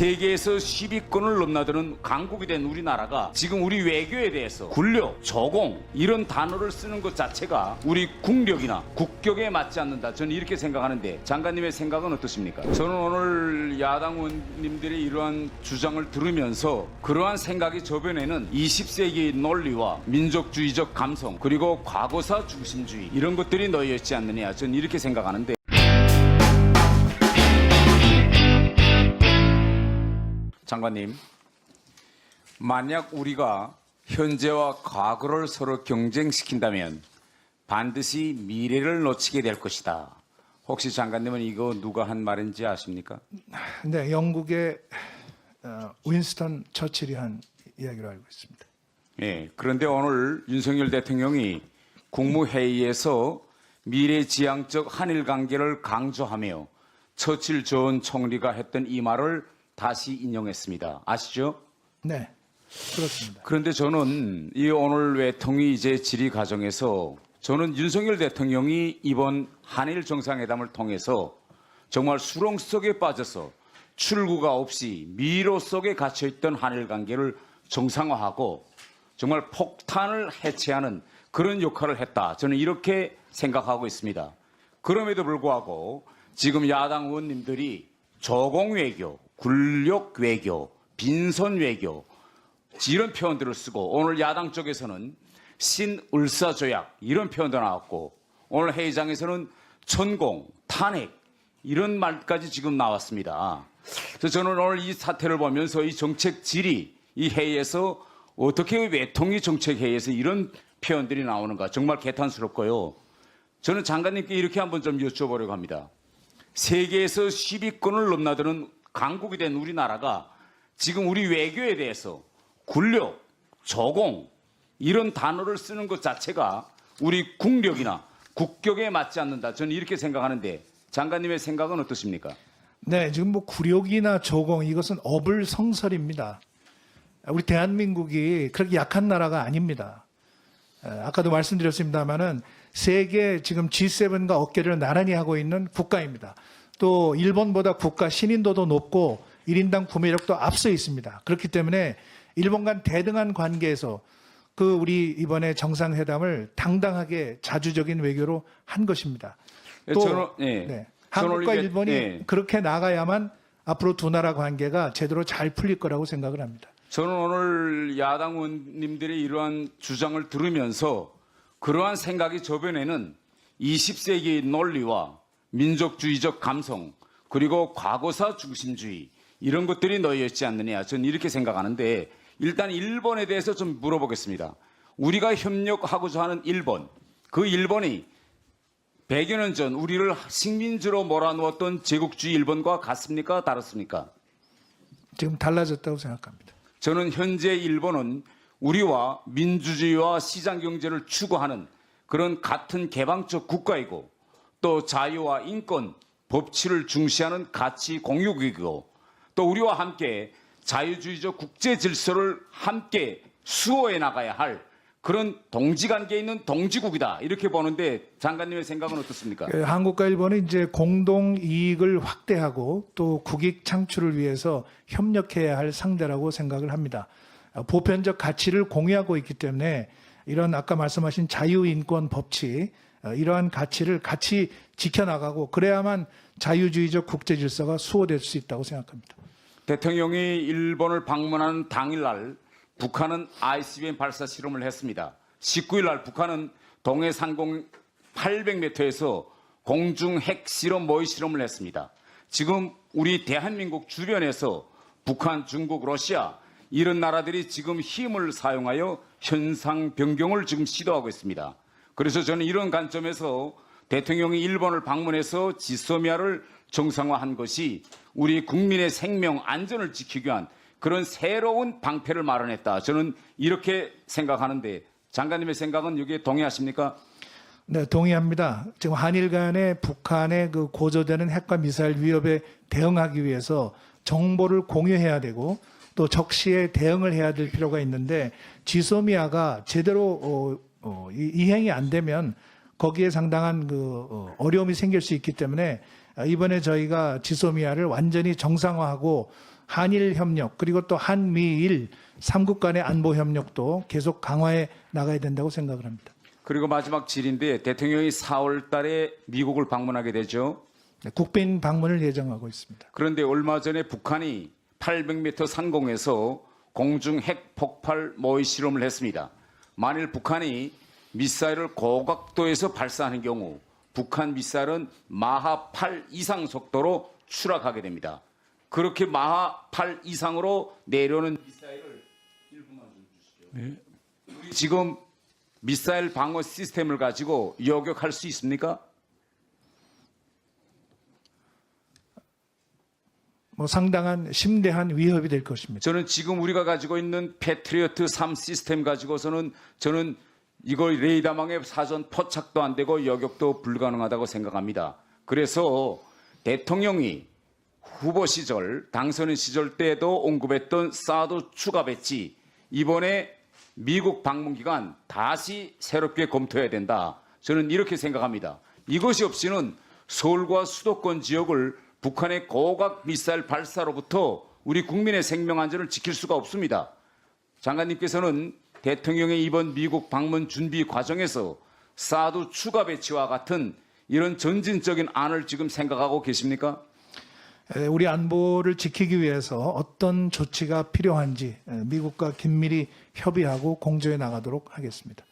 세계에서 10위권을 넘나드는 강국이 된 우리나라가 지금 우리 외교에 대해서 굴욕, 저공 이런 단어를 쓰는 것 자체가 우리 국력이나 국격에 맞지 않는다. 저는 이렇게 생각하는데 장관님의 생각은 어떠십니까? 저는 오늘 야당 의원님들의 이러한 주장을 들으면서 그러한 생각이 저변에는 20세기 논리와 민족주의적 감성 그리고 과거사 중심주의 이런 것들이 놓여 있지 않느냐. 저는 이렇게 생각하는데 장관님, 만약 우리가 현재와 과거를 서로 경쟁시킨다면 반드시 미래를 놓치게 될 것이다. 혹시 장관님은 이거 누가 한 말인지 아십니까? 네, 영국의 윈스턴 처칠이 한 이야기로 알고 있습니다. 예, 그런데 오늘 윤석열 대통령이 국무회의에서 미래지향적 한일 관계를 강조하며 처칠 전 총리가 했던 이 말을 다시 인용했습니다. 아시죠? 네, 그렇습니다. 그런데 저는 이 오늘 외통위 이제 질의 과정에서 저는 윤석열 대통령이 이번 한일 정상회담을 통해서 정말 수렁 속에 빠져서 출구가 없이 미로 속에 갇혀있던 한일 관계를 정상화하고 정말 폭탄을 해체하는 그런 역할을 했다. 저는 이렇게 생각하고 있습니다. 그럼에도 불구하고 지금 야당 의원님들이 조공 외교, 굴욕 외교, 빈손 외교 이런 표현들을 쓰고 오늘 야당 쪽에서는 신을사조약 이런 표현도 나왔고 오늘 회의장에서는 천공, 탄핵 이런 말까지 지금 나왔습니다. 그래서 저는 오늘 이 사태를 보면서 이 정책 질의 이 회의에서 어떻게 외통위 정책 회의에서 이런 표현들이 나오는가 정말 개탄스럽고요. 저는 장관님께 이렇게 한번 좀 여쭤보려고 합니다. 세계에서 10위권을 넘나드는 강국이 된 우리나라가 지금 우리 외교에 대해서 굴욕, 저공 이런 단어를 쓰는 것 자체가 우리 국력이나 국격에 맞지 않는다. 저는 이렇게 생각하는데 장관님의 생각은 어떠십니까? 네, 지금 뭐 굴욕이나 조공 이것은 어불성설입니다. 우리 대한민국이 그렇게 약한 나라가 아닙니다. 아까도 말씀드렸습니다마는 세계 지금 G7과 어깨를 나란히 하고 있는 국가입니다. 또 일본보다 국가 신인도도 높고 1인당 구매력도 앞서 있습니다. 그렇기 때문에 일본 간 대등한 관계에서 그 우리 이번에 정상회담을 당당하게 자주적인 외교로 한 것입니다. 또 저는, 네, 한국과 일본이 그렇게 나가야만 앞으로 두 나라 관계가 제대로 잘 풀릴 거라고 생각을 합니다. 저는 오늘 야당 의원님들의 이러한 주장을 들으면서 그러한 생각이 저변에는 20세기 논리와 민족주의적 감성 그리고 과거사 중심주의 이런 것들이 놓여 있지 않느냐 저는 이렇게 생각하는데 일단 일본에 대해서 좀 물어보겠습니다. 우리가 협력하고자 하는 일본 그 일본이 100여 년 전 우리를 식민지로 몰아넣었던 제국주의 일본과 같습니까? 다릅니까? 지금 달라졌다고 생각합니다. 저는 현재 일본은 우리와 민주주의와 시장경제를 추구하는 그런 같은 개방적 국가이고 또 자유와 인권, 법치를 중시하는 가치 공유국이고 또 우리와 함께 자유주의적 국제 질서를 함께 수호해 나가야 할 그런 동지관계에 있는 동지국이다. 이렇게 보는데 장관님의 생각은 어떻습니까? 한국과 일본은 이제 공동 이익을 확대하고 또 국익 창출을 위해서 협력해야 할 상대라고 생각을 합니다. 보편적 가치를 공유하고 있기 때문에 이런 아까 말씀하신 자유인권 법치 이러한 가치를 같이 지켜나가고 그래야만 자유주의적 국제 질서가 수호될 수 있다고 생각합니다. 대통령이 일본을 방문하는 당일날 북한은 ICBM 발사 실험을 했습니다. 19일 날 북한은 동해 상공 800m에서 공중 핵 실험 모의 실험을 했습니다. 지금 우리 대한민국 주변에서 북한, 중국, 러시아 이런 나라들이 지금 힘을 사용하여 현상 변경을 지금 시도하고 있습니다. 그래서 저는 이런 관점에서 대통령이 일본을 방문해서 지소미아를 정상화한 것이 우리 국민의 생명 안전을 지키기 위한 그런 새로운 방패를 마련했다. 저는 이렇게 생각하는데 장관님의 생각은 여기에 동의하십니까? 네, 동의합니다. 지금 한일 간에 북한의 그 고조되는 핵과 미사일 위협에 대응하기 위해서 정보를 공유해야 되고 또 적시에 대응을 해야 될 필요가 있는데 지소미아가 제대로 이행이 안 되면 거기에 상당한 어려움이 생길 수 있기 때문에 이번에 저희가 지소미아를 완전히 정상화하고 한일 협력 그리고 또 한미일 3국 간의 안보 협력도 계속 강화해 나가야 된다고 생각을 합니다. 그리고 마지막 질인데 대통령이 4월 달에 미국을 방문하게 되죠. 네, 국빈 방문을 예정하고 있습니다. 그런데 얼마 전에 북한이 800m 상공에서 공중 핵 폭발 모의 실험을 했습니다. 만일 북한이 미사일을 고각도에서 발사하는 경우 북한 미사일은 마하 8 이상 속도로 추락하게 됩니다. 그렇게 마하 8 이상으로 내려오는 미사일을 1분만 좀 주시죠. 네. 우리 지금 미사일 방어 시스템을 가지고 요격할 수 있습니까? 상당한 심대한 위협이 될 것입니다. 저는 지금 우리가 가지고 있는 패트리어트 3 시스템 가지고서는 저는 이거 레이더망에 사전 포착도 안 되고 요격도 불가능하다고 생각합니다. 그래서 대통령이 후보 시절, 당선인 시절 때도 언급했던 사드 추가 배치, 이번에 미국 방문 기간 다시 새롭게 검토해야 된다. 저는 이렇게 생각합니다. 이것이 없이는 서울과 수도권 지역을 북한의 고각 미사일 발사로부터 우리 국민의 생명 안전을 지킬 수가 없습니다. 장관님께서는 대통령의 이번 미국 방문 준비 과정에서 사드 추가 배치와 같은 이런 전진적인 안을 지금 생각하고 계십니까? 우리 안보를 지키기 위해서 어떤 조치가 필요한지 미국과 긴밀히 협의하고 공조해 나가도록 하겠습니다.